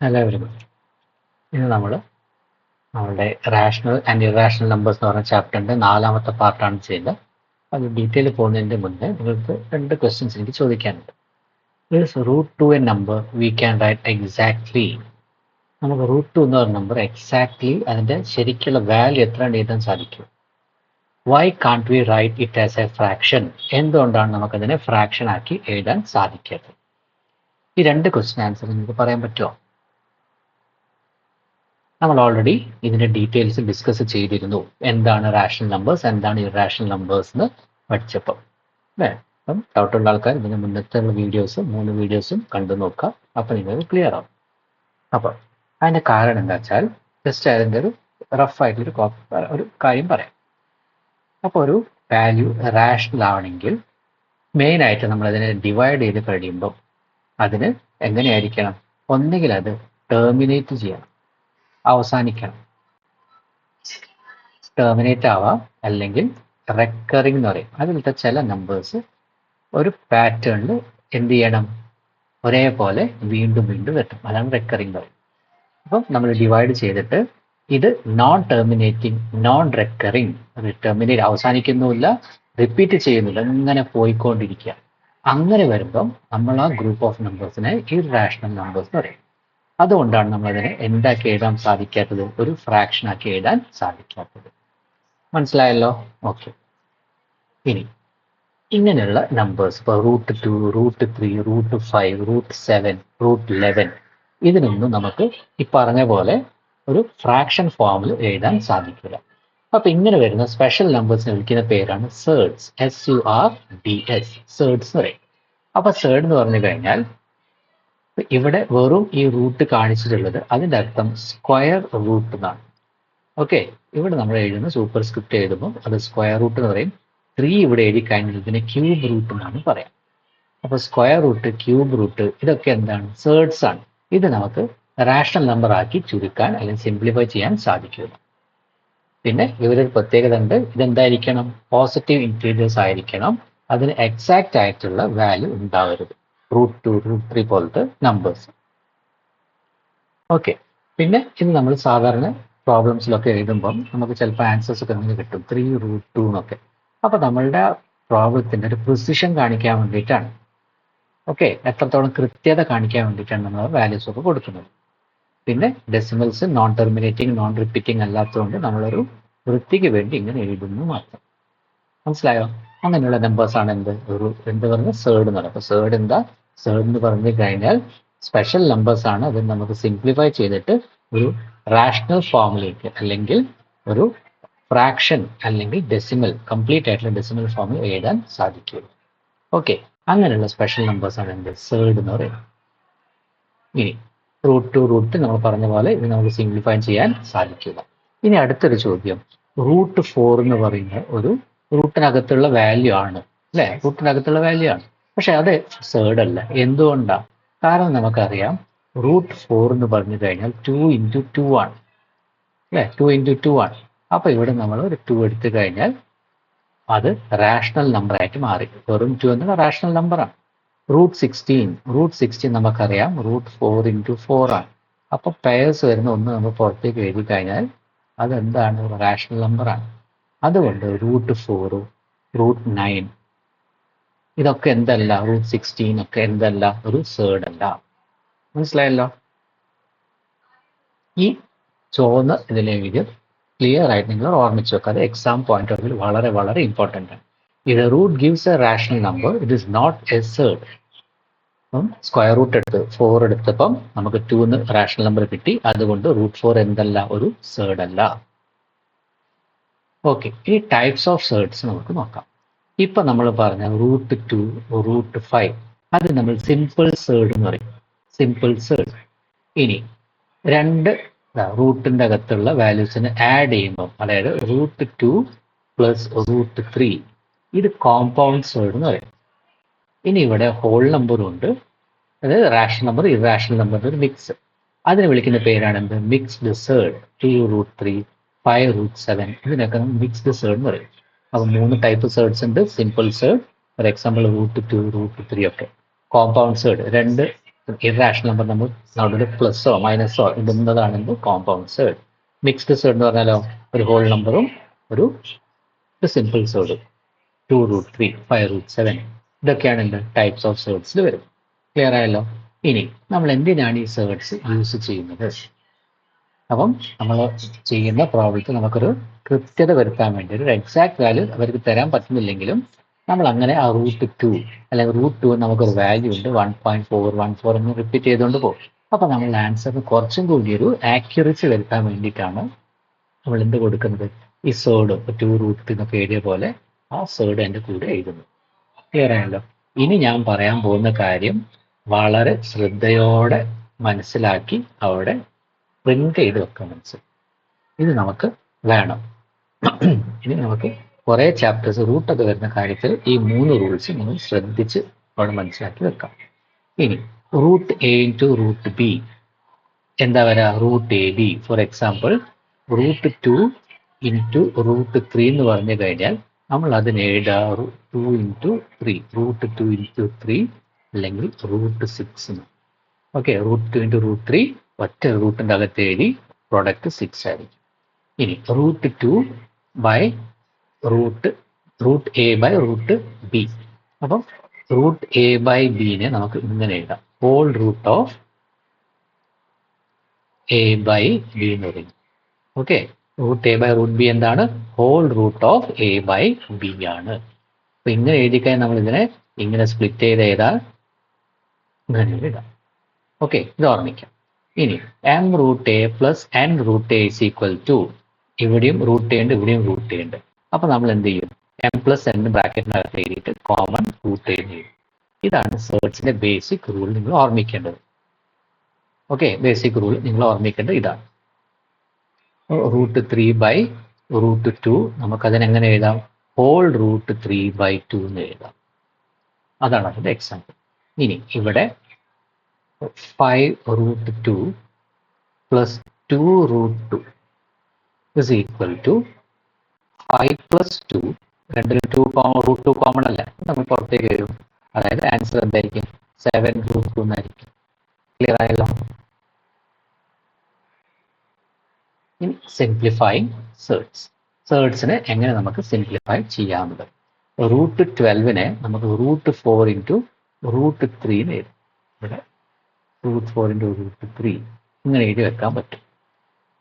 Hello everyone. ഇന്ന് നമ്മളുടെ rational and irrational numbers എന്ന് പറഞ്ഞ ചാപ്റ്ററിന്റെ 4ാമത്തെ പാർട്ടാണ് ചെയ്യുന്നത്. അത് ഡീറ്റെയിൽ പോകുന്നതിന്റെ മുന്നേ നിങ്ങൾക്ക് 2 ക്വസ്റ്റ്യൻസ് എനിക്ക് ചോദിക്കാനുണ്ട്. √2 A number we can write exactly. നമുക്ക് √2 എന്ന് പറഞ്ഞ നമ്പർ എക്സാക്ട്ലി അതിന്റെ ശരിക്കുള്ള വാല്യൂ എത്ര എഴുതാൻ സാധിക്കും? Why can't we write it as a fraction? എന്തുകൊണ്ടാണ് നമുക്കതിനെ ഫ്രാക്ഷൻ ആക്കി എഴുതാൻ സാധിക്കാത്തത്? ഈ 2 ക്വസ്റ്റ്യൻ ആൻസർ നിങ്ങൾക്ക് പറയാൻ പറ്റുമോ? നമ്മൾ ഓൾറെഡി ഇതിന്റെ ഡീറ്റെയിൽസ് ഡിസ്കസ് ചെയ്തിരുന്നു. എന്താണ് റാഷണൽ നമ്പേഴ്സ്, എന്താണ് ഇറാഷണൽ നമ്പേഴ്സ് എന്ന് പഠിച്ചപ്പോൾ അല്ലേ? അപ്പം ഡൗട്ടുള്ള ആൾക്കാർ ഇതിന് മുന്നത്തെ വീഡിയോസും 3 വീഡിയോസും കണ്ടു നോക്കുക. അപ്പം നിങ്ങൾക്ക് ക്ലിയർ ആവും. അപ്പം അതിന്റെ കാരണം എന്താ വെച്ചാൽ ജസ്റ്റ് അതിൻ്റെ ഒരു റഫായിട്ടൊരു ഒരു കാര്യം പറയാം. അപ്പോൾ ഒരു വാല്യൂ റാഷണൽ ആവണമെങ്കിൽ മെയിൻ ആയിട്ട് നമ്മൾ അതിനെ ഡിവൈഡ് ചെയ്ത് കഴിയുമ്പോൾ അതിന് എങ്ങനെയായിരിക്കണം? ഒന്നുകിൽ അത് ടെർമിനേറ്റ് ചെയ്യണം, അവസാനിക്കണം, ടെർമിനേറ്റ് ആവാം, അല്ലെങ്കിൽ റെക്കറിംഗ് എന്ന് പറയും. അതിലത്തെ ചില നമ്പേഴ്സ് ഒരു പാറ്റേണിൽ എന്ത് ചെയ്യണം? ഒരേപോലെ വീണ്ടും വീണ്ടും വരും. അതാണ് റെക്കറിംഗ് പറയും. അപ്പം നമ്മൾ ഡിവൈഡ് ചെയ്തിട്ട് ഇത് non terminating, non recurring, terminate അവസാനിക്കുന്നുമില്ല, റിപ്പീറ്റ് ചെയ്യുന്നില്ല, ഇങ്ങനെ പോയിക്കൊണ്ടിരിക്കുക. അങ്ങനെ വരുമ്പം നമ്മൾ ആ ഗ്രൂപ്പ് ഓഫ് നമ്പേഴ്സിനെ ഇറാഷണൽ നമ്പേഴ്സ് എന്ന് പറയും. അതുകൊണ്ടാണ് നമ്മൾ അതിനെ എന്താക്കി എഴുതാൻ സാധിക്കാത്തത്? ഒരു ഫ്രാക്ഷൻ ആക്കി എഴുതാൻ സാധിക്കാത്തത്. മനസ്സിലായല്ലോ? ഓക്കെ. ഇനി ഇങ്ങനെയുള്ള നമ്പേഴ്സ് ഇപ്പോൾ √2, √3, √5, √7, √11 ഇതിനൊന്നും നമുക്ക് ഈ പറഞ്ഞ പോലെ ഒരു ഫ്രാക്ഷൻ ഫോമിൽ എഴുതാൻ സാധിക്കില്ല. അപ്പൊ ഇങ്ങനെ വരുന്ന സ്പെഷ്യൽ നമ്പേഴ്സിനെ വിളിക്കുന്ന പേരാണ് സേർഡ്സ്. SURDS, സേർഡ്സ് എന്ന് പറയും. അപ്പൊ സേർഡ് എന്ന് പറഞ്ഞു കഴിഞ്ഞാൽ ഇവിടെ വെറും ഈ റൂട്ട് കാണിച്ചിട്ടുള്ളത് അതിൻ്റെ അർത്ഥം സ്ക്വയർ റൂട്ട് എന്നാണ്. ഓക്കെ, ഇവിടെ നമ്മൾ എഴുതുന്ന സൂപ്പർ സ്ക്രിപ്റ്റ് എഴുതുമ്പോൾ അത് സ്ക്വയർ റൂട്ട് എന്ന് പറയും. 3 ഇവിടെ എഴുതി കഴിഞ്ഞാൽ ഇതിനെ ക്യൂബ് റൂട്ട് എന്നാണ് പറയാം. അപ്പോൾ സ്ക്വയർ റൂട്ട്, ക്യൂബ് റൂട്ട് ഇതൊക്കെ എന്താണ്? സേർഡ്സ് ആണ്. ഇത് നമുക്ക് റാഷണൽ നമ്പർ ആക്കി ചുരുക്കാൻ അല്ലെങ്കിൽ സിംപ്ലിഫൈ ചെയ്യാൻ സാധിക്കില്ല. പിന്നെ ഇവരൊരു പ്രത്യേകത ഉണ്ട്. ഇതെന്തായിരിക്കണം? പോസിറ്റീവ് ഇൻറ്റീജേഴ്സ് ആയിരിക്കണം. അതിന് എക്സാക്റ്റ് ആയിട്ടുള്ള വാല്യൂ ഉണ്ടാവരുത്. √2, √3 പോലത്തെ നമ്പേഴ്സ്. ഓക്കെ. പിന്നെ ഇത് നമ്മൾ സാധാരണ പ്രോബ്ലംസിലൊക്കെ എഴുതുമ്പം നമുക്ക് ചിലപ്പോൾ ആൻസേഴ്സ് ഒക്കെ നമുക്ക് കിട്ടും 3√2 എന്നൊക്കെ. അപ്പൊ നമ്മളുടെ പ്രോബ്ലത്തിന്റെ ഒരു പ്രിസിഷൻ കാണിക്കാൻ വേണ്ടിയിട്ടാണ്. ഓക്കെ, എത്രത്തോളം കൃത്യത കാണിക്കാൻ വേണ്ടിയിട്ടാണ് നമ്മൾ വാല്യൂസ് ഒക്കെ കൊടുക്കുന്നത്. പിന്നെ decimals non terminating, non repeating അല്ലാത്തതുകൊണ്ട് നമ്മളൊരു വൃത്തിക്ക് വേണ്ടി ഇങ്ങനെ എഴുതുന്നു മാത്രം. മനസ്സിലായോ? അങ്ങനെയുള്ള നമ്പേഴ്സ് ആണ് എന്ത് പറഞ്ഞ സേർഡ് എന്ന് പറയുന്നത്. അപ്പൊ സേർഡ് എന്താ? സേർഡ് എന്ന് പറഞ്ഞു കഴിഞ്ഞാൽ സ്പെഷ്യൽ നമ്പേഴ്സ് ആണ്. അത് നമുക്ക് സിംപ്ലിഫൈ ചെയ്തിട്ട് ഒരു റാഷണൽ ഫോമിലേക്ക് അല്ലെങ്കിൽ ഒരു ഫ്രാക്ഷൻ അല്ലെങ്കിൽ ഡെസിമൽ, കംപ്ലീറ്റ് ആയിട്ടുള്ള ഡെസിമൽ ഫോമിൽ എഴുതാൻ സാധിക്കും. ഓക്കെ, അങ്ങനെയുള്ള സ്പെഷ്യൽ നമ്പേഴ്സ് ആണ് എന്ത്? സേർഡ് എന്ന് പറയുന്നത്. ഇനി √2, √3 നമ്മൾ പറഞ്ഞ പോലെ ഇത് നമുക്ക് സിംപ്ലിഫൈ ചെയ്യാൻ സാധിക്കില്ല. ഇനി അടുത്തൊരു ചോദ്യം, √4 എന്ന് പറയുന്ന ഒരു റൂട്ടിനകത്തുള്ള വാല്യൂ ആണ് അല്ലെ? റൂട്ടിനകത്തുള്ള വാല്യൂ ആണ്, പക്ഷെ അത് സേർഡ് അല്ല. എന്തുകൊണ്ടാണ്? കാരണം നമുക്കറിയാം √4 എന്ന് പറഞ്ഞു കഴിഞ്ഞാൽ 2 × 2 ആണ് അല്ലെ? 2 × 2 ആണ്. അപ്പൊ ഇവിടെ നമ്മൾ ഒരു 2 എടുത്തു കഴിഞ്ഞാൽ അത് റാഷണൽ നമ്പർ ആയിട്ട് മാറി. വെറും 2 എന്നുള്ള റാഷണൽ നമ്പറാണ്. √16 നമുക്കറിയാം √4 × 4 ആണ്. അപ്പൊ പെയർസ് വരുന്ന ഒന്ന് നമ്മൾ പുറത്തേക്ക് എഴുതി കഴിഞ്ഞാൽ അതെന്താണ്? റാഷണൽ നമ്പറാണ്. അതുകൊണ്ട് √4, √9 ഇതൊക്കെ എന്തല്ല? √16 ഒക്കെ എന്തല്ല? ഒരു സേർഡ് അല്ല. മനസ്സിലായല്ലോ? ഈ ചുവന്ന ഇതിലെഴുതി ക്ലിയർ ആയിട്ട് നിങ്ങൾ ഓർമ്മിച്ച് വെക്കുക. അത് എക്സാം പോയിന്റ് ഓഫ് വ്യൂ വളരെ വളരെ ഇമ്പോർട്ടൻ്റ് ആണ്. ഇത് root gives a rational number, it is not a surd. അപ്പം സ്ക്വയർ റൂട്ട് എടുത്ത് 4 എടുത്തപ്പം നമുക്ക് 2 എന്ന് റാഷണൽ നമ്പർ കിട്ടി. അതുകൊണ്ട് √4 എന്തല്ല? ഒരു സേർഡ് അല്ല. ഓക്കെ, ഈ ടൈപ്സ് ഓഫ് സേർഡ്സ് നമുക്ക് നോക്കാം. ഇപ്പൊ നമ്മൾ പറഞ്ഞ √2, √5 അത് നമ്മൾ സിമ്പിൾ സേർഡ് എന്ന് പറയും. സിമ്പിൾ സേർഡ്. ഇനി രണ്ട് റൂട്ടിന്റെ അകത്തുള്ള വാല്യൂസിന് ആഡ് ചെയ്യുമ്പോൾ, അതായത് √2 + √3 ഇത് കോമ്പൗണ്ട് സേർഡ് എന്ന് പറയും. ഇനി ഇവിടെ ഹോൾ നമ്പറും ഉണ്ട്, അതായത് റാഷണൽ നമ്പർ, ഇറാഷണൽ നമ്പറിന്റെ ഒരു മിക്സ്. അതിനെ വിളിക്കുന്ന പേരാണ് എന്ത്? മിക്സ്ഡ് സേർഡ്. 2√3, 5√7 ഇതിനൊക്കെ മിക്സ്ഡ് സേർഡ് എന്ന് പറയും. അപ്പൊ 3 ടൈപ്പ് സേർഡ്സ് ഉണ്ട്. സിമ്പിൾ സേർഡ്, ഫോർ എക്സാമ്പിൾ √2, √3 ഒക്കെ. കോമ്പൗണ്ട് സേർഡ്, രണ്ട് ഇറാഷണൽ നമ്പർ നമ്മൾ നടുവിൽ പ്ലസ്സോ മൈനസോ ഇടുന്നതാണെങ്കിൽ കോമ്പൗണ്ട് സേർഡ്. മിക്സ്ഡ് സേർഡ് എന്ന് പറഞ്ഞാലോ ഒരു ഹോൾ നമ്പറും ഒരു സിമ്പിൾ സേർഡും. 2√3, 5√7 ഇതൊക്കെയാണ് എന്ത് ടൈപ്സ് ഓഫ് സേർഡ്സിൽ വരും. ക്ലിയർ ആയല്ലോ? ഇനി നമ്മൾ എന്തിനാണ് ഈ സേർഡ്സ് യൂസ് ചെയ്യുന്നത്? അപ്പം നമ്മൾ ചെയ്യുന്ന പ്രോബ്ലത്തിൽ നമുക്കൊരു കൃത്യത വരുത്താൻ വേണ്ടി ഒരു എക്സാക്ട് വാല്യൂ അവർക്ക് തരാൻ പറ്റുന്നില്ലെങ്കിലും നമ്മൾ അങ്ങനെ ആ √2 അല്ലെങ്കിൽ √2 നമുക്കൊരു വാല്യൂ ഉണ്ട് 1.414 എന്ന് റിപ്പീറ്റ് ചെയ്തുകൊണ്ട് പോകും. അപ്പൊ നമ്മൾ ആൻസറിന് കുറച്ചും കൂടി ഒരു ആക്യുറസി വരുത്താൻ വേണ്ടിയിട്ടാണ് നമ്മൾ എന്ത് കൊടുക്കുന്നത്, ഈ സേർഡ് 2√3 എന്നൊക്കെ എഴുതിയ പോലെ ആ സേർഡ് എൻ്റെ കൂടെ എഴുതുന്നു. ക്ലിയർ ആയല്ലോ? ഇനി ഞാൻ പറയാൻ പോകുന്ന കാര്യം വളരെ ശ്രദ്ധയോടെ മനസ്സിലാക്കി അവിടെ പ്രിന്റ് ചെയ്ത് വെക്കാൻ മനസ്സിലായി. ഇത് നമുക്ക് വേണം. ഇനി നമുക്ക് കുറെ ചാപ്റ്റേഴ്സ് റൂട്ടൊക്കെ വരുന്ന കാര്യത്തിൽ ഈ 3 റൂൾസ് നിങ്ങൾ ശ്രദ്ധിച്ച് അവിടെ മനസ്സിലാക്കി വെക്കാം. ഇനി √a into √b എന്താ വരാ? √ab. ഫോർ എക്സാമ്പിൾ √2 into √3 എന്ന് പറഞ്ഞു കഴിഞ്ഞാൽ നമ്മൾ അതിന് എഴുതാ 2 into 3, √2 into 3 അല്ലെങ്കിൽ √6. ഓക്കെ, √2 into √3 ഒറ്റ റൂട്ടിൻ്റെ അകത്ത് എഴുതി പ്രോഡക്റ്റ് 6 ആയിരിക്കും. ഇനി √2 by √a by √b. അപ്പം √a by b നെ നമുക്ക് ഇങ്ങനെ എഴുതാം, whole root of a by b എന്ന് പറയും. ഓക്കെ, √a by √b എന്താണ്? Whole root of a by b ആണ്. അപ്പൊ ഇങ്ങനെ എഴുതിക്കഴിഞ്ഞാൽ നമ്മൾ ഇതിനെ ഇങ്ങനെ സ്പ്ലിറ്റ് ചെയ്ത് എഴുതാൻ ഇങ്ങനെ എഴുതാം. ഓക്കെ, ഇത് ഓർമ്മിക്കാം. ഇനി m√a plus n√a is equal to, ഇവിടെയും √a ഉണ്ട് ഇവിടെയും √a ഉണ്ട്. അപ്പൊ നമ്മൾ എന്ത് ചെയ്യും? m plus n ബ്രാക്കറ്റിനകത്ത് എഴുതിയിട്ട് കോമൺ √a എന്ന് എഴുതും. ഇതാണ് സേർച്ചിന്റെ ബേസിക് റൂൾ നിങ്ങൾ ഓർമ്മിക്കേണ്ടത്. ഓക്കെ, ബേസിക് റൂൾ നിങ്ങൾ ഓർമ്മിക്കേണ്ടത് ഇതാണ്. √3 by √2 നമുക്കതിനെങ്ങനെ എഴുതാം? ഹോൾ √3 by 2 എന്ന് എഴുതാം. അതാണ് അതിന്റെ എക്സാമ്പിൾ. ഇനി ഇവിടെ 5√2 plus 2√2 is equal to 5 plus 2. രണ്ടിലും √2 കോമൺ അല്ല, നമ്മൾ പുറത്തേക്ക് വരും. അതായത് ആൻസർ എന്തായിരിക്കും? 7√2 എന്നായിരിക്കും. ക്ലിയർ ആയല്ലോ? ഇനി സിംപ്ലിഫൈങ് സേർഡ്സ്. സേർഡ്സിനെ എങ്ങനെ നമുക്ക് സിംപ്ലിഫൈ ചെയ്യാവുന്നത്? √12 നമുക്ക് √4 into √3 എന്ന് എഴുതും. ഇവിടെ √4 into √3 ഇങ്ങനെ എഴുതി വെക്കാൻ പറ്റും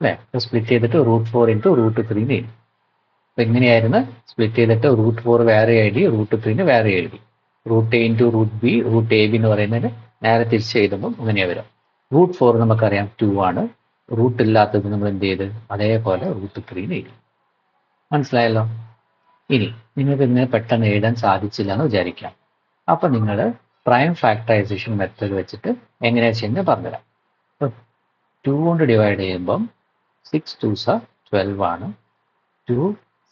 അല്ലേ? സ്പ്ലിറ്റ് ചെയ്തിട്ട് √4 into √3 എന്ന് എഴുതി. അപ്പൊ ഇങ്ങനെയായിരുന്നു സ്പ്ലിറ്റ് ചെയ്തിട്ട് √4 വേറെ എഴുതി, √3 വേറെ എഴുതി. √a into √b, √ab എന്ന് പറയുന്നതിന് നേരെ തിരിച്ച് എഴുതുമ്പോൾ ഇങ്ങനെയാണ് വരും. √4 നമുക്കറിയാം 2 ആണ്. റൂട്ട് ഇല്ലാത്തത് നമ്മൾ എന്ത് ചെയ്ത് അതേപോലെ √3 എഴുതി. മനസ്സിലായല്ലോ? ഇനി നിങ്ങൾക്ക് ഇങ്ങനെ പെട്ടെന്ന് എഴുതാൻ സാധിച്ചില്ല എന്ന് വിചാരിക്കാം. അപ്പൊ നിങ്ങൾ പ്രൈം ഫാക്ടറൈസേഷൻ മെത്തേഡ് വെച്ചിട്ട് എങ്ങനെയാ ചെയ്യുന്നത് പറഞ്ഞുതരാം. 2 കൊണ്ട് ഡിവൈഡ് ചെയ്യുമ്പം 6 2s are 12 ആണ്. 2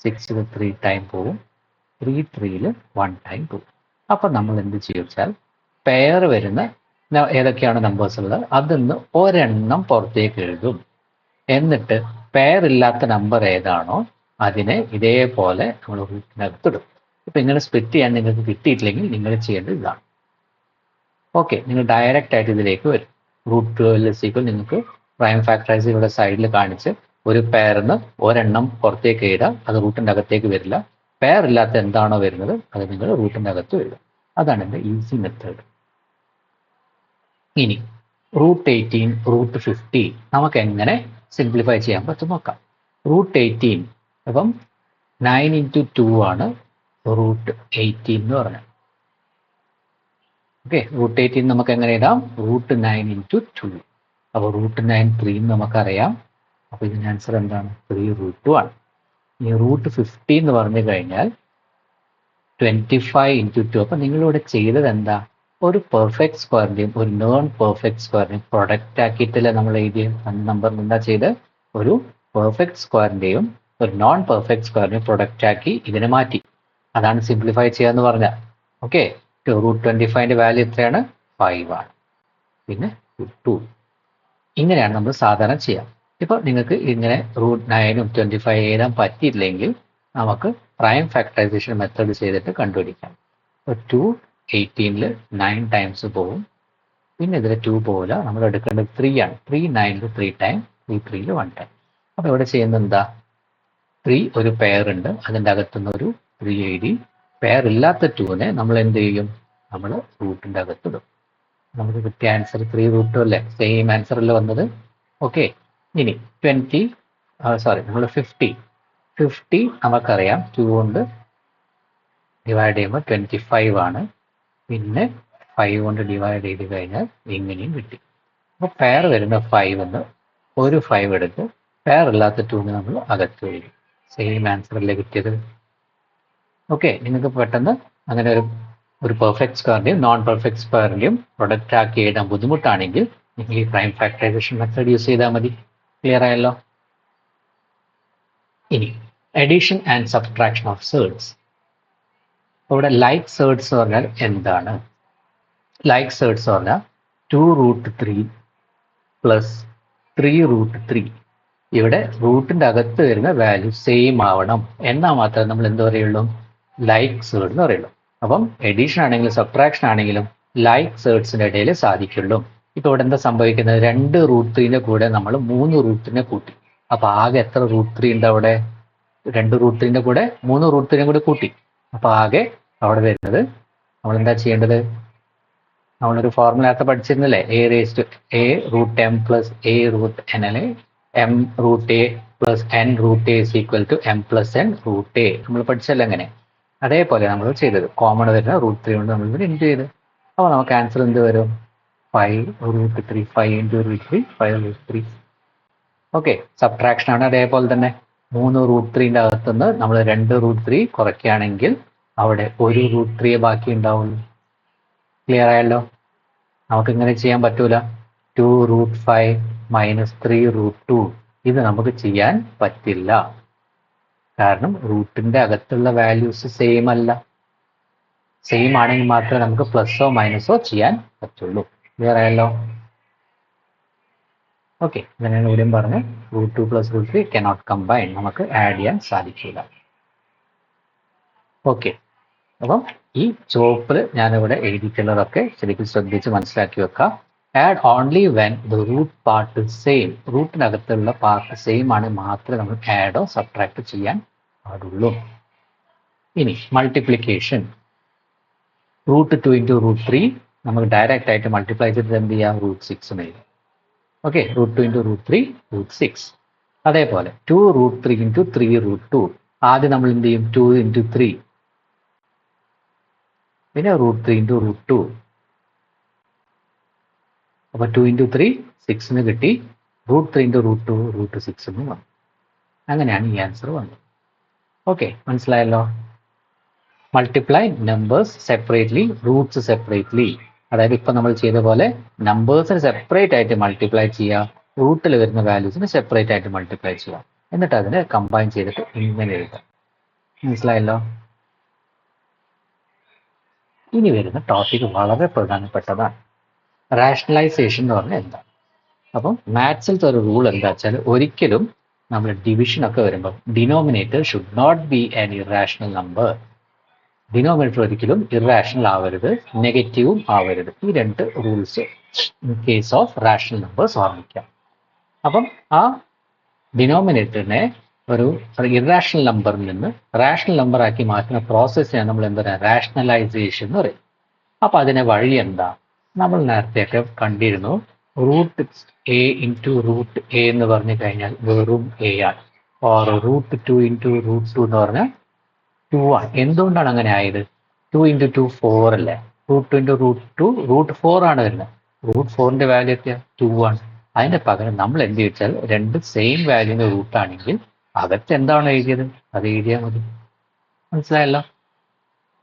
6 3 ടൈം പോവും, 3 3 1 ടൈം പോവും. അപ്പൊ നമ്മൾ എന്ത് ചെയ്യും വെച്ചാൽ പെയർ വരുന്ന ഏതൊക്കെയാണ് നമ്പേഴ്സ് ഉള്ളത് അതിന്ന് ഒരെണ്ണം പുറത്തേക്ക് എഴുതും. എന്നിട്ട് പെയർ ഇല്ലാത്ത നമ്പർ ഏതാണോ അതിനെ ഇതേപോലെ നമ്മൾ റൂട്ടിനകത്തിടും. ഇപ്പൊ ഇങ്ങനെ സ്പ്ലിറ്റ് ചെയ്യാൻ നിങ്ങൾക്ക് കിട്ടിയിട്ടില്ലെങ്കിൽ നിങ്ങൾ ചെയ്യേണ്ടത് ഇതാണ്. ഓക്കെ, നിങ്ങൾ ഡയറക്റ്റ് ആയിട്ട് ഇതിലേക്ക് വരും. √12 നിങ്ങൾക്ക് പ്രൈം ഫാക്ടറൈസ് ഇവിടെ സൈഡിൽ കാണിച്ച് ഒരു പെയറിന്ന് ഒരെണ്ണം പുറത്തേക്ക് എഴുതാം. അത് റൂട്ടിൻ്റെ അകത്തേക്ക് വരില്ല. പെയർ ഇല്ലാത്ത എന്താണോ വരുന്നത് അത് നിങ്ങൾ റൂട്ടിൻ്റെ അകത്ത് എഴുതാം. അതാണ് എൻ്റെ ഈസി മെത്തേഡ്. ഇനി √18 √50 നമുക്ക് എങ്ങനെ സിംപ്ലിഫൈ ചെയ്യാൻ പറ്റും നോക്കാം. √18 അപ്പം 9 into 2 ആണ് √18 എന്ന് പറഞ്ഞത്. ഓക്കെ, √18 നമുക്ക് എങ്ങനെ എഴുതാം? √9 into 2. അപ്പോൾ √9 3 നമുക്കറിയാം. അപ്പോൾ ഇതിന് ആൻസർ എന്താണ്? 3√2 ആണ്. ഇനി √50 എന്ന് പറഞ്ഞു കഴിഞ്ഞാൽ 25 into 2. അപ്പം നിങ്ങളിവിടെ ചെയ്തത് എന്താ? ഒരു പെർഫെക്റ്റ് സ്ക്വയറിന്റെയും ഒരു നോൺ പെർഫെക്റ്റ് സ്ക്വയറിന്റെയും പ്രൊഡക്റ്റ് ആക്കിയിട്ടല്ലേ നമ്മൾ എഴുതിയ നമ്പർ എന്താ ചെയ്ത്? ഒരു പെർഫെക്റ്റ് സ്ക്വയറിന്റെയും ഒരു നോൺ പെർഫെക്റ്റ് സ്ക്വയറിന്റെയും പ്രൊഡക്റ്റ് ആക്കി ഇതിനെ മാറ്റി. അതാണ് സിംപ്ലിഫൈ ചെയ്യാന്ന് പറഞ്ഞാൽ. ഓക്കെ, √25ന്റെ വാല്യൂ എത്രയാണ്? 5 ആണ്. പിന്നെ 2. ഇങ്ങനെയാണ് നമ്മൾ സാധാരണ ചെയ്യാം. ഇപ്പൊ നിങ്ങൾക്ക് ഇങ്ങനെ √9 25 എഴുതാൻ പറ്റിയില്ലെങ്കിൽ നമുക്ക് പ്രൈം ഫാക്ടറൈസേഷൻ മെത്തേഡ് ചെയ്തിട്ട് കണ്ടുപിടിക്കാം. 2 18 9 ടൈംസ് പോവും. പിന്നെ ഇതിൽ 2 പോലെ നമ്മൾ എടുക്കേണ്ടത് 3 ആണ്. 3 9 3 ടൈം 3 3 1 ടൈം. അപ്പോൾ ഇവിടെ ചെയ്യുന്നത് എന്താ, 3 ഒരു പെയർ ഉണ്ട്, അതിൻ്റെ അകത്തുനിന്ന് ഒരു 3 എഴുതി. പെയർ ഇല്ലാത്ത 2നെ നമ്മൾ എന്ത് ചെയ്യും, നമ്മൾ റൂട്ടിൻ്റെ അകത്തിടും. നമുക്ക് കിട്ടിയ ആൻസർ 3 √2 അല്ലേ, സെയിം ആൻസർ അല്ലേ വന്നത്. ഓക്കെ, ഇനി 20 നമ്മൾ 50 നമുക്കറിയാം 2 കൊണ്ട് ഡിവൈഡ് ചെയ്യുമ്പോൾ 25 ആണ്. പിന്നെ 5 കൊണ്ട് ഡിവൈഡ് ചെയ്ത് കഴിഞ്ഞാൽ ഇങ്ങനെയും കിട്ടി. അപ്പോൾ പെയർ വരുന്ന 5 എന്ന് ഒരു 5 എടുത്ത് പെയർ ഇല്ലാത്ത 2ന് നമ്മൾ അകത്ത് വരും. സെയിം ആൻസർ അല്ലേ കിട്ടിയത്. ഓക്കെ, നിങ്ങൾക്ക് പെട്ടെന്ന് അങ്ങനെ ഒരു പെർഫെക്റ്റ് സ്ക്വയറിന്റെയും നോൺ പെർഫെക്റ്റ് സ്ക്വയറിന്റെയും പ്രൊഡക്റ്റ് ആക്കി എഴുതാൻ ബുദ്ധിമുട്ടാണെങ്കിൽ നിങ്ങൾ ഈ പ്രൈം ഫാക്ടറൈസേഷൻ മെത്തേഡ് യൂസ് ചെയ്താൽ മതി. ക്ലിയർ ആയല്ലോ. ഇനി എഡിഷൻ ആൻഡ് സബ്ട്രാക്ഷൻ ഓഫ് സേർഡ്സ്. ഇവിടെ ലൈക്ക് സേർഡ്സ് എന്ന് പറഞ്ഞാൽ എന്താണ്? ലൈക്ക് സേർഡ്സ് പറഞ്ഞാൽ 2√3 പ്ലസ് 3√3. ഇവിടെ റൂട്ടിന്റെ അകത്ത് വരുന്ന വാല്യൂ സെയിം ആവണം എന്നാൽ മാത്രമേ നമ്മൾ എന്ത് പറയുള്ളൂ, ലൈക്ക് സേർഡ് എന്ന് പറയുള്ളൂ. അപ്പം എഡിഷൻ ആണെങ്കിലും സബ്ട്രാക്ഷൻ ആണെങ്കിലും ലൈക്ക് സേർഡ്സിന്റെ ഇടയിൽ സാധിക്കുള്ളൂ. ഇപ്പൊ ഇവിടെ എന്താ സംഭവിക്കുന്നത്, 2√3ന്റെ കൂടെ നമ്മൾ 3√3നെ കൂട്ടി. അപ്പൊ ആകെ എത്ര √3 ഉണ്ട് അവിടെ? 2√3ന്റെ കൂടെ 3√3നെ കൂടെ കൂട്ടി. അപ്പൊ ആകെ അവിടെ വരുന്നത്, നമ്മൾ എന്താ ചെയ്യേണ്ടത്, നമ്മളൊരു ഫോർമുല ഒക്കെ പഠിച്ചിരുന്നില്ലേ, a√m പ്ലസ് a√n അല്ലെ m√a plus n√a is equal to m+n√a. നമ്മൾ പഠിച്ചല്ലേ അങ്ങനെ. അതേപോലെ നമ്മൾ ചെയ്തത് കോമൺ വരുന്ന √3 കൊണ്ട് നമ്മൾ ഇവിടെ ഇൻറ്റു ചെയ്ത്. അപ്പോൾ നമുക്ക് ആൻസർ എന്ത് വരും, 5√3 5 × √3 5√3. ഓക്കെ, സബ്ട്രാക്ഷൻ ആണ് അതേപോലെ തന്നെ. 3√3ന്റെ അകത്തുനിന്ന് നമ്മൾ 2√3 കുറയ്ക്കുകയാണെങ്കിൽ അവിടെ 1√3 ബാക്കി ഉണ്ടാവുള്ളൂ. ക്ലിയർ ആയല്ലോ. നമുക്ക് ഇങ്ങനെ ചെയ്യാൻ പറ്റൂല. 2√5 മൈനസ് 3√2 ഇത് നമുക്ക് ചെയ്യാൻ പറ്റില്ല. കാരണം റൂട്ടിന്റെ അകത്തുള്ള വാല്യൂസ് സെയിം അല്ല. സെയിം ആണെങ്കിൽ മാത്രമേ നമുക്ക് പ്ലസോ മൈനസോ ചെയ്യാൻ പറ്റുള്ളൂ. ക്ലിയർ ആയല്ലോ. ഓക്കെ, അങ്ങനെയാണ് ഇവിടെയും പറഞ്ഞ് √2 പ്ലസ് √3 കനോട്ട് കമ്പൈൻ, നമുക്ക് ആഡ് ചെയ്യാൻ സാധിക്കില്ല. ഓക്കെ, അപ്പം ഈ ചുവപ്പിൽ ഞാനിവിടെ എഴുതിയിട്ടുള്ളതൊക്കെ ശരിക്കും ശ്രദ്ധിച്ച് മനസ്സിലാക്കി വെക്കാം. Add only when the root part same. റൂട്ടിനകത്തുള്ള പാർട്ട് സെയിം ആണ് മാത്രമേ നമ്മൾ ആഡോ സബ്ട്രാക്ട് ചെയ്യാൻ പാടുള്ളൂ. ഇനി മൾട്ടിപ്ലിക്കേഷൻ. √2 × √3 നമുക്ക് ഡയറക്റ്റ് ആയിട്ട് മൾട്ടിപ്ലൈ ചെയ്തിട്ട് എന്ത് ചെയ്യാം, √6 എഴുതാം. ഓക്കെ, √2 × √3 √6. അതേപോലെ 2√3 × 3√2. ആദ്യം നമ്മൾ എന്ത് ചെയ്യും, 2 × 3 പിന്നെ √3 × √2. അപ്പൊ 2 × 3 6 കിട്ടി. √3 × √2 √6 വന്നു. അങ്ങനെയാണ് ഈ ആൻസർ വന്നത്. ഓക്കെ, മനസ്സിലായല്ലോ. Multiply numbers separately Roots separately. അതായത് ഇപ്പൊ നമ്മൾ ചെയ്ത പോലെ നമ്പേഴ്സിന് സെപ്പറേറ്റ് ആയിട്ട് മൾട്ടിപ്ലൈ ചെയ്യുക, റൂട്ടിൽ വരുന്ന വാല്യൂസിന് സെപ്പറേറ്റ് ആയിട്ട് മൾട്ടിപ്ലൈ ചെയ്യുക, എന്നിട്ട് അതിനെ കമ്പൈൻ ചെയ്തിട്ട് ഇങ്ങനെ എഴുതാം. മനസ്സിലായല്ലോ. ഇനി വരുന്ന ടോപ്പിക് വളരെ പ്രധാനപ്പെട്ടതാണ്. റാഷണലൈസേഷൻ എന്ന് പറഞ്ഞാൽ എന്താ? അപ്പം മാത്സിലത്തെ ഒരു റൂൾ എന്താ വെച്ചാൽ, ഒരിക്കലും നമ്മൾ ഡിവിഷൻ ഒക്കെ വരുമ്പോൾ denominator should not be an irrational number. Denominator ഒരിക്കലും ഇറാഷണൽ ആവരുത്, നെഗറ്റീവും ആവരുത്. ഈ രണ്ട് rules in case of rational numbers ഓർമ്മിക്കാം. അപ്പം ആ ഡിനോമിനേറ്ററിനെ ഒരു ഇറാഷണൽ നമ്പറിൽ നിന്ന് റാഷണൽ നമ്പർ ആക്കി മാറ്റുന്ന പ്രോസസ്സിനെ നമ്മൾ എന്താ പറയുക, റാഷണലൈസേഷൻ എന്ന് പറയും. അപ്പൊ അതിനെ വഴി എന്താ, നമ്മൾ നേരത്തെയൊക്കെ കണ്ടിരുന്നു. √a × √a എന്ന് പറഞ്ഞു കഴിഞ്ഞാൽ വെറും a ആണ്. ഓർ √2 × √2 എന്ന് പറഞ്ഞാൽ 2 ആണ്. എന്തുകൊണ്ടാണ് അങ്ങനെ ആയത്? 2 × 2 4 അല്ലേ. √2 × √2 √4 ആണ് വരുന്നത്. √4ന്റെ വാല്യൂ എത്തിയ 2 ആണ്. അതിന്റെ പകരം നമ്മൾ എന്ത് ചോദിച്ചാൽ, രണ്ട് സെയിം വാല്യൂന്റെ റൂട്ട് ആണെങ്കിൽ അകത്ത് എന്താണ് എഴുതിയത് അത് എഴുതിയാൽ മതി. മനസ്സിലായല്ലോ.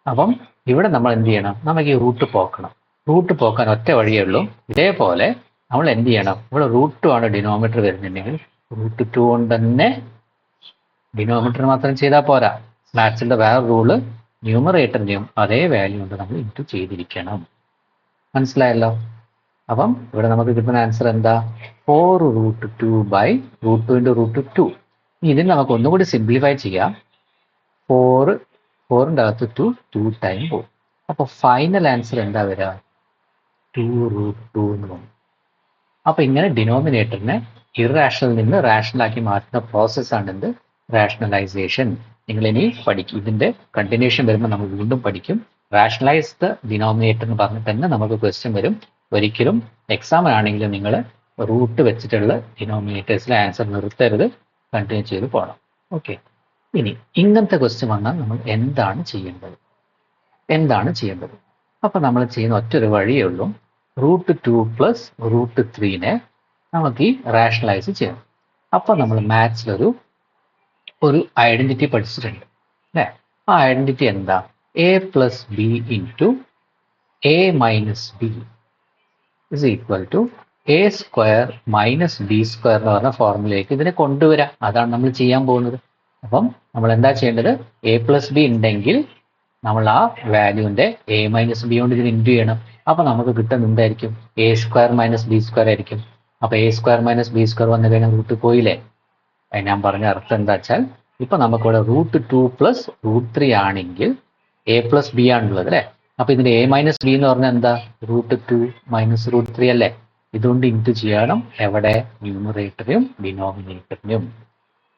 അപ്പം ഇവിടെ നമ്മൾ എന്ത് ചെയ്യണം, നമുക്ക് ഈ റൂട്ട് പോക്കണം. റൂട്ട് പോക്കാൻ ഒറ്റ വഴിയേ ഉള്ളൂ. ഇതേപോലെ നമ്മൾ എന്ത് ചെയ്യണം, ഇവിടെ √2 ആണ് ഡിനോമിനേറ്റർ വരുന്നുണ്ടെങ്കിൽ √2 കൊണ്ട് തന്നെ ഡിനോമിനേറ്റർ മാത്രം ചെയ്താൽ പോരാ. മാത്സിന്റെ വേറെ റൂള്, ന്യൂമറേറ്ററിന്റെയും അതേ വാല്യൂ കൊണ്ട് നമ്മൾ ഇൻറ്റു ചെയ്തിരിക്കണം. മനസ്സിലായല്ലോ. അപ്പം ഇവിടെ നമുക്ക് കിട്ടുന്ന ആൻസർ എന്താ, 4√2 / √2 × √2. ഇതിന് നമുക്ക് ഒന്നുകൂടി സിംപ്ലിഫൈ ചെയ്യാം. 4ന്റെ അകത്ത് 2 ടൈം പോകും. അപ്പൊ ഫൈനൽ ആൻസർ എന്താ വരിക, 2√2 എന്ന് വന്നു. അപ്പൊ ഇങ്ങനെ ഡിനോമിനേറ്ററിനെ ഇറാഷണൽ നിന്ന് റാഷണൽ ആക്കി മാറ്റുന്ന പ്രോസസ്സാണ് എന്ത്? റാഷണലൈസേഷൻ. നിങ്ങൾ ഇനി പഠിക്കും, ഇതിന്റെ കണ്ടിന്യൂഷൻ വരുമ്പോൾ നമ്മൾ വീണ്ടും പഠിക്കും. റാഷണലൈസ് ദ ഡിനോമിനേറ്റർ എന്ന് പറഞ്ഞിട്ട് തന്നെ നമുക്ക് ക്വസ്റ്റ്യൻ വരും. ഒരിക്കലും എക്സാമിനാണെങ്കിലും നിങ്ങൾ റൂട്ട് വെച്ചിട്ടുള്ള ഡിനോമിനേറ്റേഴ്സിലെ ആൻസർ നിർത്തരുത്, കണ്ടിന്യൂ ചെയ്ത് പോകണം. ഓക്കെ, ഇനി ഇങ്ങനത്തെ ക്വസ്റ്റ്യൻ വന്നാൽ നമ്മൾ എന്താണ് ചെയ്യേണ്ടത്? അപ്പൊ നമ്മൾ ചെയ്യുന്ന ഒറ്റൊരു വഴിയേ ഉള്ളൂ. √2 പ്ലസ് √3നെ നമുക്ക് ഈ റാഷണലൈസ് ചെയ്യണം. അപ്പൊ നമ്മൾ മാത്സിലൊരു ഐഡന്റിറ്റി പഠിച്ചിട്ടുണ്ട് അല്ലേ? ആ ഐഡന്റിറ്റി എന്താ? a plus B into a minus B is equal to a square minus B square എന്ന് പറഞ്ഞ ഫോർമുലയിലേക്ക് ഇതിനെ കൊണ്ടുവരാം. അതാണ് നമ്മൾ ചെയ്യാൻ പോകുന്നത്. അപ്പം നമ്മൾ എന്താ ചെയ്യേണ്ടത്? a പ്ലസ് ബി ഉണ്ടെങ്കിൽ നമ്മൾ ആ വാല്യൂവിന്റെ a മൈനസ് ബി കൊണ്ട് ഇതിന് ഇൻറ്റു ചെയ്യണം. അപ്പൊ നമുക്ക് കിട്ടുന്നത് എന്തായിരിക്കും? a square minus B square ആയിരിക്കും. അപ്പൊ a square minus B square വന്നു കഴിഞ്ഞാൽ റൂട്ട് പോയില്ലേ? ഞാൻ പറഞ്ഞ അർത്ഥം എന്താ വെച്ചാൽ, ഇപ്പൊ നമുക്കിവിടെ √2 പ്ലസ് √3 ആണെങ്കിൽ a പ്ലസ് ബി ആണുള്ളത് അല്ലെ? അപ്പൊ ഇതിന്റെ a മൈനസ് ബി എന്ന് പറഞ്ഞാൽ എന്താ? √2 മൈനസ് √3 അല്ലേ? ഇതുകൊണ്ട് ഇൻറ്റു ചെയ്യണം. എവിടെ? ന്യൂമറേറ്ററിനും ഡിനോമിനേറ്ററിനും.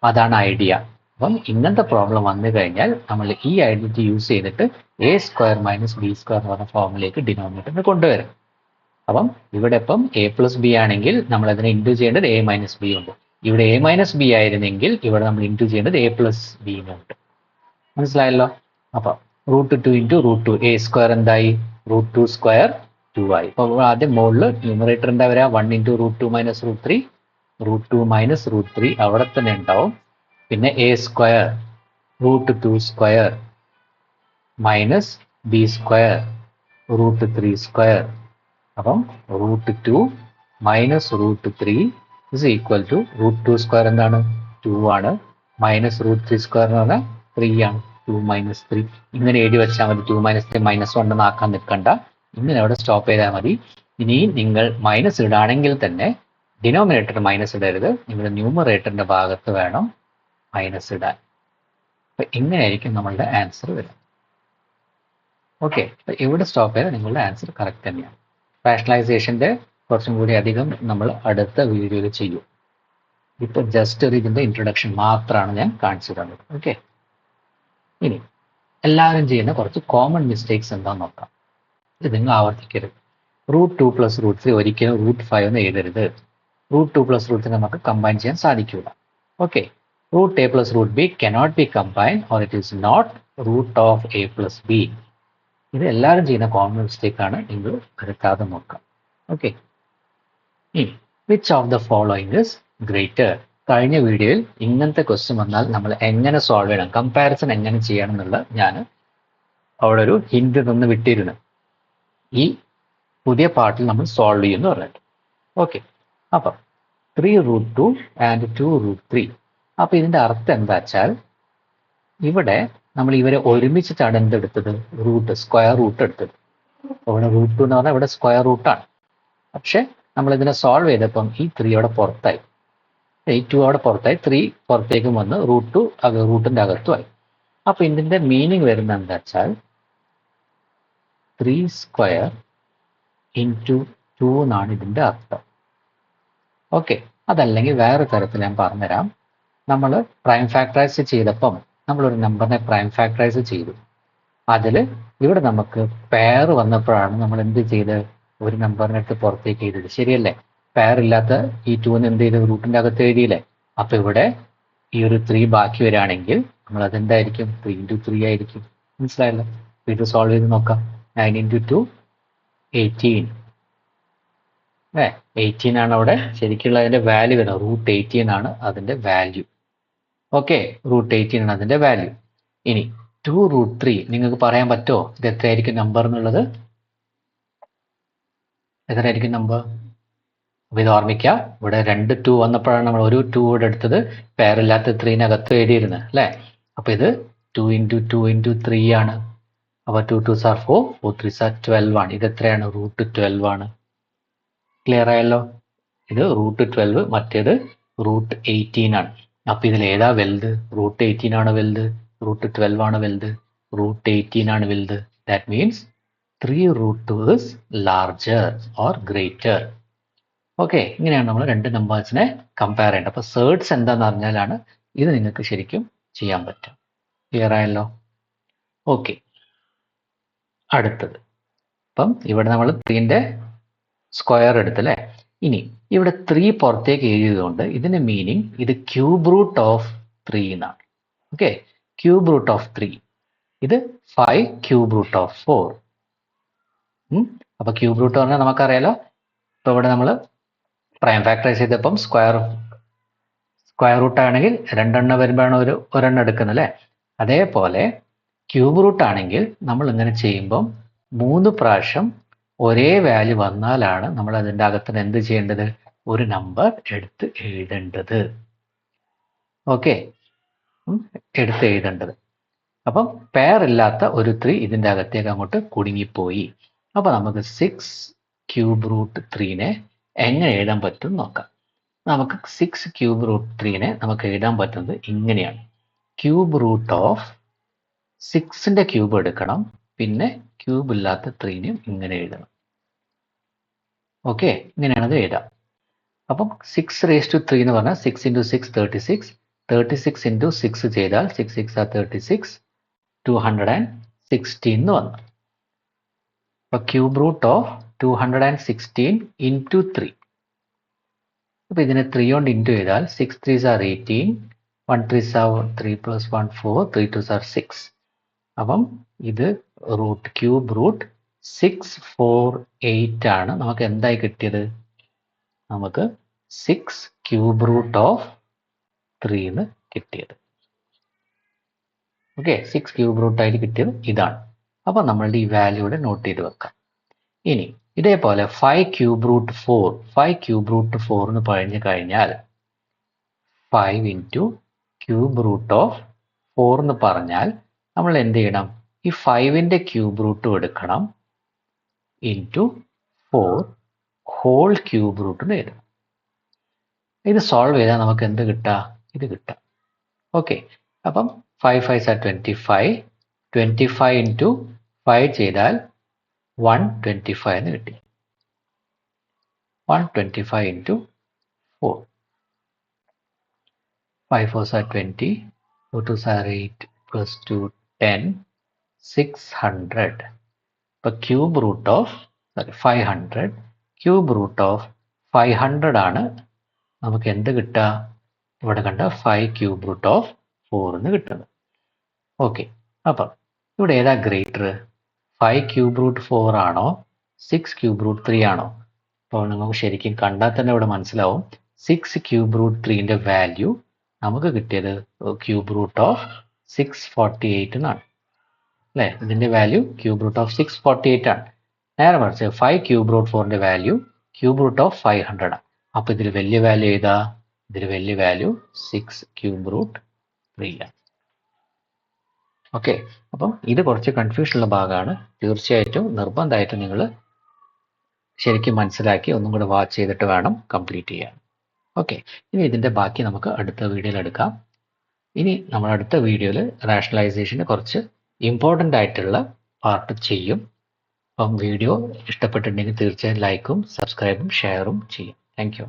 അതാണ് ഐഡിയ. അപ്പം ഇങ്ങനത്തെ പ്രോബ്ലം വന്നു കഴിഞ്ഞാൽ നമ്മൾ ഈ ഐഡന്റിറ്റി യൂസ് ചെയ്തിട്ട് a square minus B square എന്ന് പറഞ്ഞ ഫോമിലേക്ക് ഡിനോമിനേറ്ററിനെ കൊണ്ടുവരും. അപ്പം ഇവിടെ ഇപ്പം a പ്ലസ് ബി ആണെങ്കിൽ നമ്മൾ അതിനെ ഇൻറ്റു ചെയ്യേണ്ടത് a മൈനസ് ബി ഉണ്ട്. ഇവിടെ a മൈനസ് ബി ആയിരുന്നെങ്കിൽ ഇവിടെ നമ്മൾ ഇൻറ്റു ചെയ്യേണ്ടത് a പ്ലസ് ബി ഉണ്ട്. മനസ്സിലായല്ലോ? അപ്പൊ √2 ഇൻറ്റു √2, a സ്ക്വയർ എന്തായി? √2 സ്ക്വയർ 2 ആയി. അപ്പൊ ആദ്യം മുകളിൽ ന്യൂമറേറ്റർ എന്താ വരാ? 1 ഇൻറ്റു √2 മൈനസ് √3, √2 മൈനസ് √3 അവിടെ തന്നെ ഉണ്ടാവും. പിന്നെ a square √2 square minus B square √3 square. അപ്പം √2 minus √3 is equal to √2 square എന്താണ്? 2 ആണ്. മൈനസ് √3 സ്ക്വയർ എന്ന് പറഞ്ഞാൽ 3 ആണ്. 2 മൈനസ് 3 ഇങ്ങനെ എഴുതി വെച്ചാൽ മതി. 2 മൈനസ് 3 മൈനസ് 1 എന്ന് ആക്കാൻ നിൽക്കണ്ട, ഇങ്ങനെ അവിടെ സ്റ്റോപ്പ് ചെയ്താൽ മതി. ഇനി നിങ്ങൾ മൈനസ് ഇടാണെങ്കിൽ തന്നെ ഡിനോമിനേറ്റർ മൈനസ് ഇടരുത്, നിങ്ങളുടെ ന്യൂമറേറ്ററിന്റെ ഭാഗത്ത് വേണം മൈനസ് ഇടാൻ. അപ്പൊ ഇങ്ങനെയായിരിക്കും നമ്മളുടെ ആൻസർ വരും. ഓക്കെ, ഇവിടെ സ്റ്റോപ്പ് ചെയ്താൽ നിങ്ങളുടെ ആൻസർ കറക്റ്റ് തന്നെയാണ്. റാഷണലൈസേഷന്റെ കുറച്ചും കൂടി അധികം നമ്മൾ അടുത്ത വീഡിയോയിൽ ചെയ്യും. ഇപ്പൊ ജസ്റ്റ് ഒരു ഇതിന്റെ ഇൻട്രൊഡക്ഷൻ മാത്രമാണ് ഞാൻ കാണിച്ചു തന്നത്. ഓക്കെ, ഇനി എല്ലാവരും ചെയ്യുന്ന കുറച്ച് കോമൺ മിസ്റ്റേക്സ് എന്താന്ന് നോക്കാം. ഇത് നിങ്ങൾ ആവർത്തിക്കരുത്. √2 പ്ലസ് √3 ഒരിക്കലും √5 എന്ന് എഴുതരുത്. √2 പ്ലസ് √3 നമുക്ക് കമ്പൈൻ ചെയ്യാൻ സാധിക്കില്ല. Okay, √a plus √b cannot be combined or it is not root of a plus b. ഇത് എല്ലാവരും ചെയ്യുന്ന കോമൺ മിസ്റ്റേക്ക് ആണ്, നിങ്ങൾ വരുത്താതെ നോക്കാം. Okay, which of the following is greater? കഴിഞ്ഞ വീഡിയോയിൽ ഇങ്ങനത്തെ ക്വസ്റ്റ്യൻ വന്നാൽ നമ്മൾ എങ്ങനെ സോൾവ് ചെയ്യണം, കമ്പാരിസൺ എങ്ങനെ ചെയ്യണം എന്നുള്ള ഞാൻ അവിടെ ഒരു ഹിന്റ് നിന്ന് വിട്ടിരുന്നു. ഈ പുതിയ പാർട്ടിൽ നമ്മൾ സോൾവ് ചെയ്യുമെന്ന് പറഞ്ഞിട്ട്. ഓക്കെ, അപ്പം 3√2 ആൻഡ് 2√3. അപ്പൊ ഇതിന്റെ അർത്ഥം എന്താ വെച്ചാൽ, ഇവിടെ നമ്മൾ ഇവരെ ഒരുമിച്ചിട്ടാണ് എന്തെടുത്തത്? സ്ക്വയർ റൂട്ട് എടുത്തത്. ഇവിടെ √2 എന്ന് പറഞ്ഞാൽ ഇവിടെ സ്ക്വയർ റൂട്ടാണ്. പക്ഷെ നമ്മൾ ഇതിനെ സോൾവ് ചെയ്തപ്പം ഈ 3 അവിടെ പുറത്തായി, 2 അവിടെ പുറത്തായി, 3 പുറത്തേക്കും വന്ന് റൂട്ടിന്റെ അകത്തുമായി. അപ്പൊ ഇതിന്റെ മീനിങ് വരുന്നത് എന്താ വെച്ചാൽ 3 സ്ക്വയർ ഇൻറ്റു 2 എന്നാണ് ഇതിന്റെ അർത്ഥം. ഓക്കെ, അതല്ലെങ്കിൽ വേറെ തരത്തിൽ ഞാൻ പറഞ്ഞുതരാം. നമ്മൾ പ്രൈം ഫാക്ടറൈസ് ചെയ്തപ്പം നമ്മളൊരു നമ്പറിനെ പ്രൈം ഫാക്ടറൈസ് ചെയ്തു. അതിൽ ഇവിടെ നമുക്ക് പെയർ വന്നപ്പോഴാണ് നമ്മൾ എന്ത് ചെയ്ത്? ഒരു നമ്പറിനെടുത്ത് പുറത്തേക്ക് എഴുതിയത്. ശരിയല്ലേ? പെയർ ഇല്ലാത്ത ഈ 2ന് എന്ത് ചെയ്ത്? റൂട്ടിന്റെ അകത്ത് എഴുതിയില്ലേ? അപ്പൊ ഇവിടെ ഈ ഒരു 3 ബാക്കി വരികയാണെങ്കിൽ നമ്മൾ അതെന്തായിരിക്കും? 3 ഇൻറ്റു 3 ആയിരിക്കും. മനസ്സിലായല്ലോ? ഇത് സോൾവ് ചെയ്ത് നോക്കാം. 9 ഇൻറ്റു 2 18. 18 ആണ് അവിടെ ശരിക്കുള്ള അതിന്റെ വാല്യൂ വരുന്നത്. √18 ആണ് അതിന്റെ വാല്യൂ. ഓക്കെ, √18 ആണ് അതിന്റെ വാല്യൂ. ഇനി 2√3 നിങ്ങൾക്ക് പറയാൻ പറ്റുമോ ഇത് എത്രയായിരിക്കും നമ്പർ എന്നുള്ളത്? എത്രയായിരിക്കും നമ്പർ? അപ്പൊ ഇത് ഓർമ്മിക്കുക, ഇവിടെ 2 2 വന്നപ്പോഴാണ് നമ്മൾ ഒരു 2 ഇവിടെ എടുത്തത്, പേരില്ലാത്ത 3നകത്ത് എഴുതിയിരുന്നത് അല്ലെ? അപ്പൊ ഇത് 2 ഇൻറ്റു 2 ഇൻറ്റു 3 ആണ്. അപ്പൊ 2 2s are 4, 4 3s are 12 ആണ്. ഇത് എത്രയാണ്? √12 ആണ്. ക്ലിയർ ആയല്ലോ? ഇത് √12, മറ്റേത് √18 ആണ്. അപ്പൊ ഇതിൽ ഏതാ വലുത്? √18 ആണ് വലുത്, √12 ആണ് വലുത്, √18 ആണ് വലുത്. That means 3 root 2 is larger or greater. Okay, ഇങ്ങനെയാണ് നമ്മൾ രണ്ട് നമ്പേഴ്സിനെ കമ്പയർ ചെയ്യേണ്ടത്. അപ്പോൾ സേർട്സ് എന്താണെന്ന് അറിഞ്ഞാലാണ് ഇത് നിങ്ങൾക്ക് ശരിക്കും ചെയ്യാൻ പറ്റും. ക്ലിയർ ആയല്ലോ? ഓക്കെ, അടുത്തത്. അപ്പം ഇവിടെ നമ്മൾ 3ന്റെ സ്ക്വയർ എടുത്തല്ലേ. ഇനി ഇവിടെ 3 പുറത്തേക്ക് എഴുതിയതുകൊണ്ട് ഇതിന്റെ മീനിങ് ഇത് ക്യൂബ് റൂട്ട് ഓഫ് 3 എന്നാണ്. Okay, cube root of 3. ഇത് 5 ക്യൂബ് റൂട്ട് ഓഫ് 4. അപ്പൊ ക്യൂബ് റൂട്ട് പറഞ്ഞാൽ നമുക്കറിയാലോ. ഇപ്പൊ ഇവിടെ നമ്മൾ പ്രൈം ഫാക്ടറൈസ് ചെയ്തപ്പം സ്ക്വയർ റൂട്ട് ആണെങ്കിൽ രണ്ടെണ്ണം വരുമ്പോഴാണ് ഒരെണ്ണം എടുക്കുന്നത് അല്ലേ. അതേപോലെ ക്യൂബ് റൂട്ട് ആണെങ്കിൽ നമ്മൾ ഇങ്ങനെ ചെയ്യുമ്പം 3 പ്രാവശ്യം ഒരേ വാല്യൂ വന്നാലാണ് നമ്മൾ അതിൻ്റെ അകത്ത് എന്ത് ചെയ്യേണ്ടത്, ഒരു നമ്പർ എടുത്ത് എഴുതേണ്ടത്. ഓക്കെ, എടുത്ത് എഴുതേണ്ടത്. അപ്പം പെയർ ഇല്ലാത്ത ഒരു 3 ഇതിൻ്റെ അകത്തേക്ക് അങ്ങോട്ട് കുടുങ്ങിപ്പോയി. അപ്പൊ നമുക്ക് 6 ക്യൂബ് റൂട്ട് 3നെ എങ്ങനെ എഴുതാൻ പറ്റും നോക്കാം. നമുക്ക് 6 ക്യൂബ് റൂട്ട് 3നെ നമുക്ക് എഴുതാൻ പറ്റുന്നത് ഇങ്ങനെയാണ്. ക്യൂബ് റൂട്ട് ഓഫ് 6ന്റെ ക്യൂബ് എടുക്കണം, പിന്നെ ക്യൂബ് ഇല്ലാത്ത 3നെയും ഇങ്ങനെ എഴുതണം. ഓക്കെ, ഇങ്ങനെയാണത് എഴുതാം. അപ്പം 6⁻³ എന്ന് പറഞ്ഞാൽ 6 × 6 36, 36 × 6 ചെയ്താൽ 6 6 are 36, 216 എന്ന് വന്നു. അപ്പൊ ക്യൂബ് റൂട്ട് ഓഫ് 216 × 3. അപ്പൊ ഇതിനെ 3 കൊണ്ട് ഇൻറ്റു ചെയ്താൽ 6 3s are 18, 1 3s are 3 + 1 4, 3 2s are 6. അപ്പം ഇത് ക്യൂബ് റൂട്ട് 648 ആണ്. നമുക്ക് എന്തായി കിട്ടിയത്? നമുക്ക് 6 ക്യൂബ് റൂട്ട് ഓഫ് 3 എന്ന് കിട്ടിയത്. ഓക്കെ, 6 ക്യൂബ് റൂട്ട് ആയിട്ട് കിട്ടിയത് ഇതാണ്. അപ്പൊ നമ്മളുടെ ഈ വാല്യൂ ഇവിടെ നോട്ട് ചെയ്ത് വെക്കാം. ഇനി ഇതേപോലെ 5 ക്യൂബ് റൂട്ട് 4, 5 ക്യൂബ് റൂട്ട് 4 എന്ന് പറഞ്ഞു കഴിഞ്ഞാൽ 5 × ക്യൂബ് റൂട്ട് ഓഫ് 4 എന്ന് പറഞ്ഞാൽ നമ്മൾ എന്ത് ചെയ്യണം? ഈ 5ന്റെ ക്യൂബ് റൂട്ടും എടുക്കണം, ഇൻറ്റു 4 ഹോൾ ക്യൂബ് റൂട്ട് എന്ന് എഴുതണം. ഇത് സോൾവ് ചെയ്താൽ നമുക്ക് എന്ത് കിട്ടാം? ഇത് കിട്ടാം. ഓക്കെ, അപ്പം 5 5s are 25, 25 × 5 ചെയ്താൽ 125 എന്ന് കിട്ടി. 125 × 4. 5 4s are 20, 2 2s are 8, plus 2 10, 600. ഇപ്പൊ cube root of 500, cube root of 500 ആണ് നമുക്ക് എന്ത് കിട്ടുക? ഇവിടെ കണ്ട 5 ക്യൂബ് റൂട്ട് ഓഫ് 4 എന്ന് കിട്ടുന്നത്. ഓക്കെ, അപ്പം ഇവിടെ ഏതാ ഗ്രേറ്റർ? 5 ക്യൂബ് റൂട്ട് 4 ആണോ 6 ക്യൂബ് റൂട്ട് 3 ആണോ? അപ്പോൾ നമുക്ക് ശരിക്കും കണ്ടാൽ തന്നെ ഇവിടെ മനസ്സിലാവും 6 ക്യൂബ് റൂട്ട് 3ന്റെ വാല്യൂ നമുക്ക് കിട്ടിയത് ക്യൂബ് റൂട്ട് ഓഫ് 648 എന്നാണ് അല്ലേ. ഇതിന്റെ വാല്യൂ ക്യൂബ് റൂട്ട് ഓഫ് 648 ആണ്. നേരെ മറിച്ച് 5 ക്യൂബ് റൂട്ട് 4ന്റെ വാല്യൂ ക്യൂബ് റൂട്ട് ഓഫ് 500 ആണ്. അപ്പൊ ഇതിൽ വലിയ വാല്യൂ ഏതാ? ഇതിൽ വലിയ വാല്യൂ 6 ക്യൂബ് റൂട്ട് 3 ആണ്. ഓക്കെ, അപ്പം ഇത് കുറച്ച് കൺഫ്യൂഷൻ ഉള്ള ഭാഗമാണ്. തീർച്ചയായിട്ടും നിർബന്ധമായിട്ടും നിങ്ങൾ ശരിക്കും മനസ്സിലാക്കി ഒന്നും കൂടെ വാച്ച് ചെയ്തിട്ട് വേണം കംപ്ലീറ്റ് ചെയ്യാൻ. ഓക്കെ, ഇനി ഇതിന്റെ ബാക്കി നമുക്ക് അടുത്ത വീഡിയോയിൽ എടുക്കാം. ഇനി നമ്മൾ അടുത്ത വീഡിയോയിൽ റാഷണലൈസേഷന് കുറച്ച് ഇമ്പോർട്ടൻ്റ് ആയിട്ടുള്ള പാർട്ട് ചെയ്യും. അപ്പം വീഡിയോ ഇഷ്ടപ്പെട്ടിട്ടുണ്ടെങ്കിൽ തീർച്ചയായും ലൈക്കും സബ്സ്ക്രൈബും ഷെയറും ചെയ്യും. Thank you.